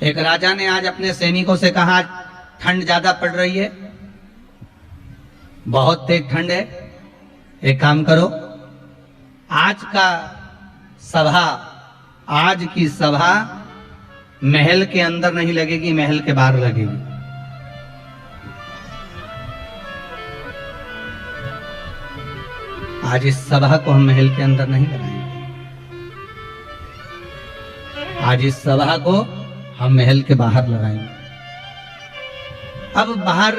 एक राजा ने आज अपने सैनिकों से कहा, ठंड ज्यादा पड़ रही है, बहुत तेज ठंड है, एक काम करो, आज की सभा महल के अंदर नहीं लगेगी, महल के बाहर लगेगी। आज इस सभा को हम महल के अंदर नहीं लगाएंगे, आज इस सभा को हम महल के बाहर लगाएंगे। अब बाहर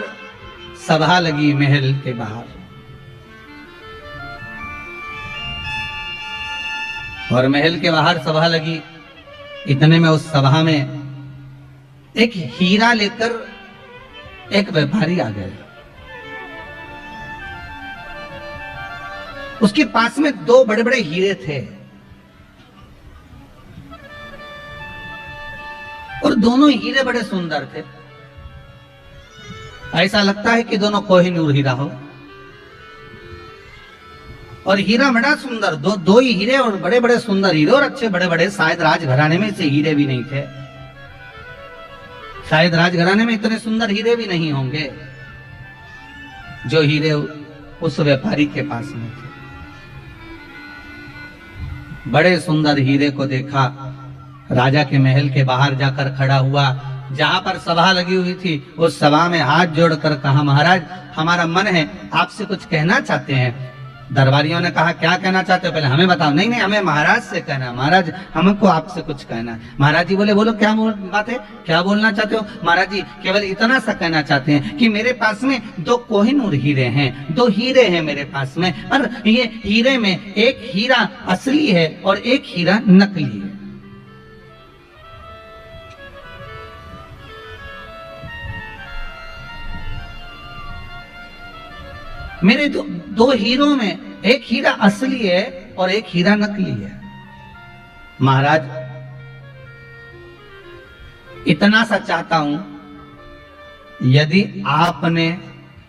सभा लगी, महल के बाहर, और महल के बाहर सभा लगी। इतने में उस सभा में एक हीरा लेकर एक व्यापारी आ गया। उसके पास में दो बड़े बड़े हीरे थे और दोनों हीरे बड़े सुंदर थे। ऐसा लगता है कि दोनों कोहिनूर हीरा हो, और हीरा बड़ा सुंदर, दो ही हीरे और बड़े बड़े सुंदर हीरे, और अच्छे बड़े बड़े। शायद राजघराने में से हीरे भी नहीं थे, शायद राजघराने में इतने सुंदर हीरे भी नहीं होंगे जो हीरे उस व्यापारी के पास में थे। बड़े सुंदर हीरे को देखा, राजा के महल के बाहर जाकर खड़ा हुआ, जहां पर सभा लगी हुई थी उस सभा में हाथ जोड़कर कहा, महाराज हमारा मन है आपसे कुछ कहना चाहते हैं। दरबारियों ने कहा, क्या कहना चाहते हो, पहले हमें बताओ। नहीं नहीं, हमें महाराज से कहना है, महाराज हमको आपसे कुछ कहना है। महाराज जी बोले, बोलो क्या बात है, क्या बोलना चाहते हो। महाराज जी केवल इतना सा कहना चाहते हैं कि मेरे पास में दो कोहिनूर हीरे हैं, दो हीरे हैं मेरे पास में, और ये हीरे में एक हीरा असली है और एक हीरा नकली है। मेरे दो हीरों में एक हीरा असली है और एक हीरा नकली है। महाराज इतना सा चाहता हूं, यदि आपने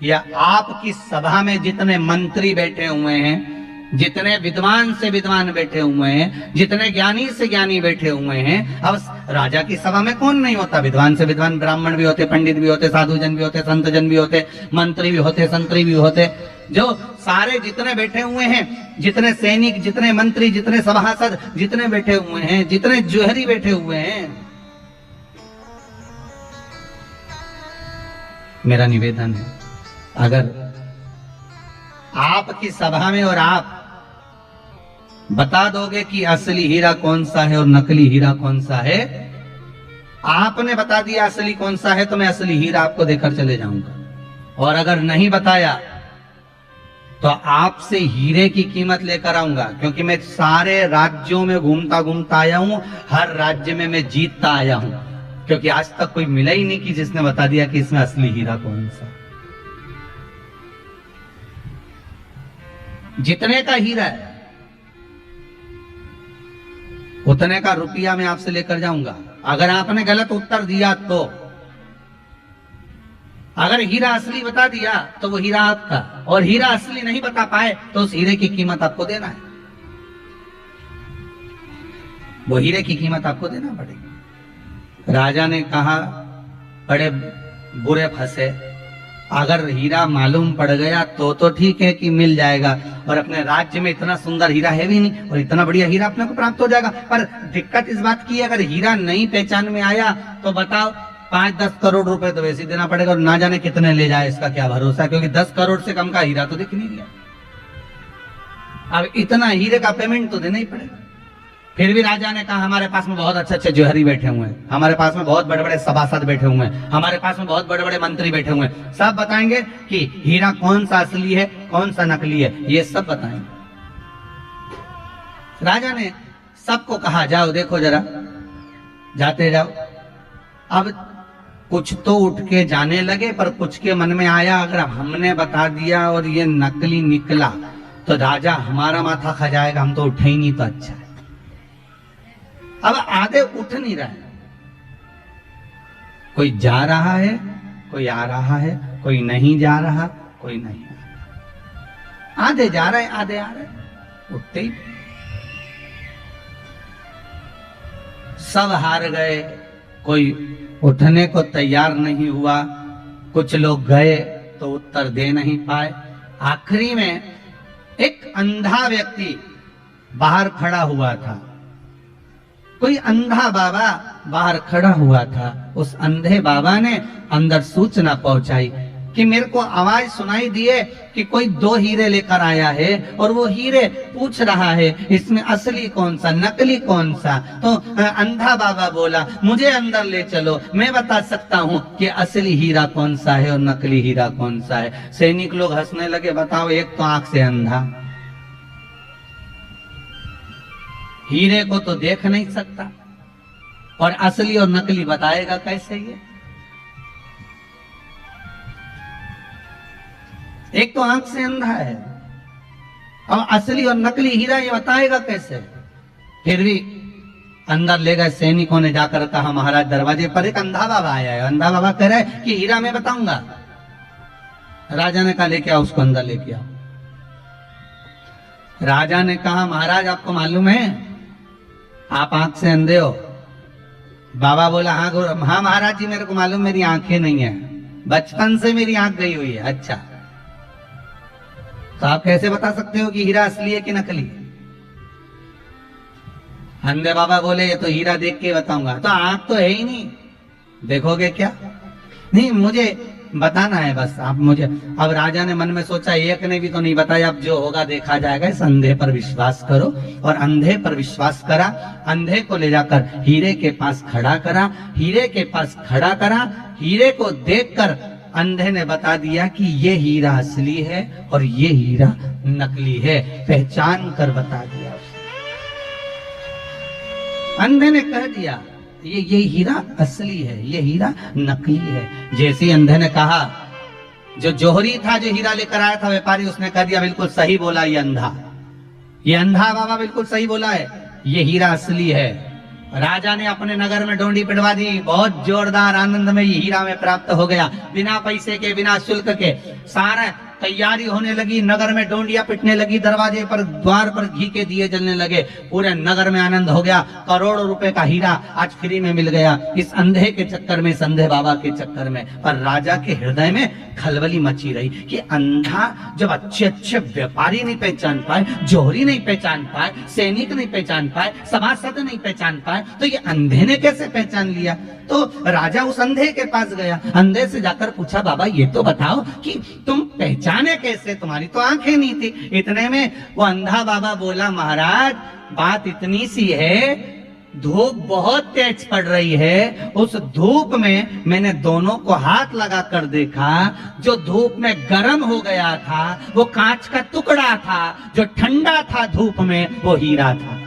या आपकी सभा में जितने मंत्री बैठे हुए हैं, जितने विद्वान से विद्वान बैठे हुए हैं, जितने ज्ञानी से ज्ञानी बैठे हुए हैं, अब राजा की सभा में कौन नहीं होता, विद्वान से विद्वान, ब्राह्मण भी होते, पंडित भी होते, साधुजन भी होते, संतजन भी होते, मंत्री भी होते, संतरी भी होते, जो सारे जितने बैठे हुए हैं, जितने सैनिक, जितने मंत्री, जितने सभासद, जितने बैठे हुए हैं, जितने जोहरी बैठे हुए हैं, मेरा निवेदन है, अगर आपकी सभा में और आप बता दोगे कि असली हीरा कौन सा है और नकली हीरा कौन सा है, आपने बता दिया असली कौन सा है, तो मैं असली हीरा आपको देकर चले जाऊंगा, और अगर नहीं बताया तो आपसे हीरे की कीमत लेकर आऊंगा, क्योंकि मैं सारे राज्यों में घूमता घूमता आया हूं, हर राज्य में मैं जीतता आया हूं, क्योंकि आज तक कोई मिला ही नहीं कि जिसने बता दिया कि इसमें असली हीरा कौन सा। जितने का हीरा है उतने का रुपया मैं आपसे लेकर जाऊंगा। अगर आपने गलत उत्तर दिया तो, अगर हीरा असली बता दिया तो वो हीरा आपका, और हीरा असली नहीं बता पाए तो उस हीरे की कीमत आपको देना है, वो हीरे की कीमत आपको देना पड़ेगी। राजा ने कहा, बड़े बुरे फंसे, अगर हीरा मालूम पड़ गया तो ठीक है कि मिल जाएगा, और अपने राज्य में इतना सुंदर हीरा है भी नहीं, और इतना बढ़िया हीरा अपने को प्राप्त हो जाएगा। पर दिक्कत इस बात की है, अगर हीरा नहीं पहचान में आया तो बताओ 5-10 करोड़ रुपए तो वैसे देना पड़ेगा, और ना जाने कितने ले जाए इसका क्या भरोसा, क्योंकि 10 करोड़ से कम का हीरा तो दिख नहीं गया। अब इतना हीरे का पेमेंट तो देना ही पड़ेगा। फिर भी राजा ने कहा, हमारे पास में बहुत अच्छे अच्छे जोहरी बैठे हुए हैं, हमारे पास में बहुत बड़े बड़े सभासद बैठे हुए हैं, हमारे पास में बहुत बड़े बड़े मंत्री बैठे हुए हैं, सब बताएंगे कि हीरा कौन सा असली है, कौन सा नकली है, ये सब बताएंगे। राजा ने सबको कहा, जाओ देखो जरा, जाते जाओ। अब कुछ तो उठ के जाने लगे, पर कुछ के मन में आया, अगर हमने बता दिया और ये नकली निकला तो राजा हमारा माथा खा जाएगा, हम तो उठे ही नहीं तो अच्छा है। अब आधे उठ नहीं रहे, कोई जा रहा है, कोई आ रहा है, कोई नहीं जा रहा, कोई नहीं आ रहा, आधे जा रहे, आधे आ रहे, उठते ही सब हार गए, कोई उठने को तैयार नहीं हुआ, कुछ लोग गए तो उत्तर दे नहीं पाए। आखिरी में एक अंधा व्यक्ति बाहर खड़ा हुआ था, कोई अंधा बाबा बाहर खड़ा हुआ था। उस अंधे बाबा ने अंदर सूचना पहुंचाई कि मेरे को आवाज सुनाई दिए कि कोई 2 हीरे लेकर आया है और वो हीरे पूछ रहा है इसमें असली कौन सा नकली कौन सा। तो अंधा बाबा बोला मुझे अंदर ले चलो, मैं बता सकता हूँ कि असली हीरा कौन सा है और नकली हीरा कौन सा है। सैनिक लोग हंसने लगे, बताओ एक तो आंख से अंधा, हीरे को तो देख नहीं सकता और असली और नकली बताएगा कैसे ये? एक तो आंख से अंधा है और असली और नकली हीरा ये बताएगा कैसे? फिर भी अंदर ले गए सैनिकों ने, जाकर कहा महाराज दरवाजे पर एक अंधा बाबा आया है, अंधा बाबा कह रहा है कि हीरा मैं बताऊंगा। राजा ने कहा लेके आओ उसको, अंदर लेके आओ। राजा ने कहा महाराज आपको मालूम है आप आंख से अंधे हो? बाबा बोला हाँ महाराज जी मेरे को मालूम, मेरी आंखें नहीं है, बचपन से मेरी आंख गई हुई है। अच्छा तो आप कैसे बता सकते हो कि हीरा असली है कि नकली? अंधे बाबा बोले ये तो हीरा देख के बताऊंगा। तो आंख तो है ही नहीं, देखोगे क्या? नहीं मुझे बताना है बस आप मुझे। अब राजा ने मन में सोचा एक ने भी तो नहीं बताया, अब जो होगा देखा जाएगा, इस अंधे पर विश्वास करो। और अंधे पर विश्वास करा, अंधे को ले जाकर हीरे के पास खड़ा करा, हीरे के पास खड़ा करा। हीरे को देखकर अंधे ने बता दिया कि ये हीरा असली है और ये हीरा नकली है, पहचान कर बता दिया। अंधे ने कह दिया ये हीरा असली है, ये हीरा नकली है। जैसे अंधे ने कहा, जो जोहरी था जो हीरा लेकर आया था व्यापारी, उसने कह दिया बिल्कुल सही बोला ये अंधा, ये अंधा बाबा बिल्कुल सही बोला है, ये हीरा असली है। राजा ने अपने नगर में डोंडी पिटवा दी, बहुत जोरदार आनंद में ये हीरा में प्राप्त हो गया, बिना पैसे के बिना शुल्क के। सारा तैयारी होने लगी, नगर में डोंडियां पिटने लगी, दरवाजे पर द्वार पर घी के दिए जलने लगे, पूरे नगर में आनंद हो गया। करोड़ों रुपए का हीरा आज फ्री में मिल गया इस अंधे के चक्कर में, इस अंधे बाबा के चक्कर में। पर राजा के हृदय में खलबली मची रही कि अंधा जब अच्छे अच्छे व्यापारी नहीं पहचान पाए, जोहरी नहीं पहचान पाए, सैनिक नहीं पहचान पाए, सभासद नहीं पहचान पाए, तो ये अंधे ने कैसे पहचान लिया? तो राजा उस अंधे के पास गया, अंधे से जाकर पूछा बाबा ये तो बताओ कि तुम पहचाने कैसे, तुम्हारी तो आंखें नहीं थी। इतने में वो अंधा बाबा बोला महाराज बात इतनी सी है, धूप बहुत तेज पड़ रही है, उस धूप में मैंने दोनों को हाथ लगा कर देखा, जो धूप में गर्म हो गया था वो कांच का टुकड़ा था, जो ठंडा था धूप में वो हीरा था।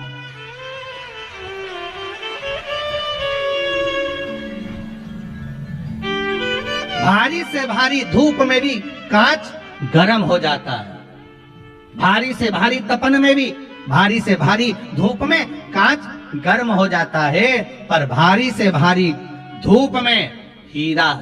भारी से भारी धूप में भी कांच गर्म हो जाता है, भारी से भारी तपन में भी, भारी से भारी धूप में कांच गर्म हो जाता है, पर भारी से भारी धूप में हीरा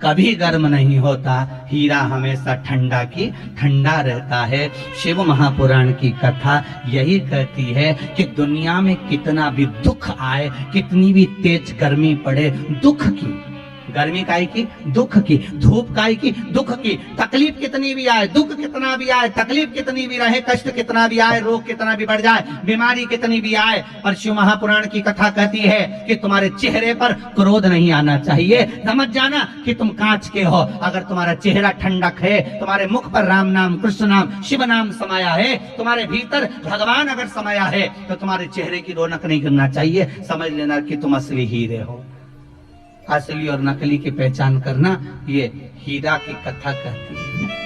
कभी गर्म नहीं होता, हीरा हमेशा ठंडा की ठंडा रहता है। शिव महापुराण की कथा यही कहती है कि दुनिया में कितना भी दुख आए, कितनी भी तेज गर्मी पड़े, दुख की, गर्मी काई की, दुख की, धूप काई की, दुख की, तकलीफ कितनी भी आए, दुख कितना भी आए, तकलीफ कितनी भी रहे, कष्ट कितना भी आए, रोग कितना भी बढ़ जाए, बीमारी कितनी भी आए, पर शिव महापुराण की कथा कहती है कि तुम्हारे चेहरे पर क्रोध नहीं आना चाहिए। समझ जाना कि तुम कांच के हो। अगर तुम्हारा चेहरा ठंडक है, तुम्हारे मुख पर राम नाम, कृष्ण नाम, शिव नाम समाया है, तुम्हारे भीतर भगवान अगर समाया है, तो तुम्हारे चेहरे की रौनक नहीं करना चाहिए। समझ लेना कि तुम असली हीरे हो। असली और नकली की पहचान करना ये हीरा की कथा कहती है।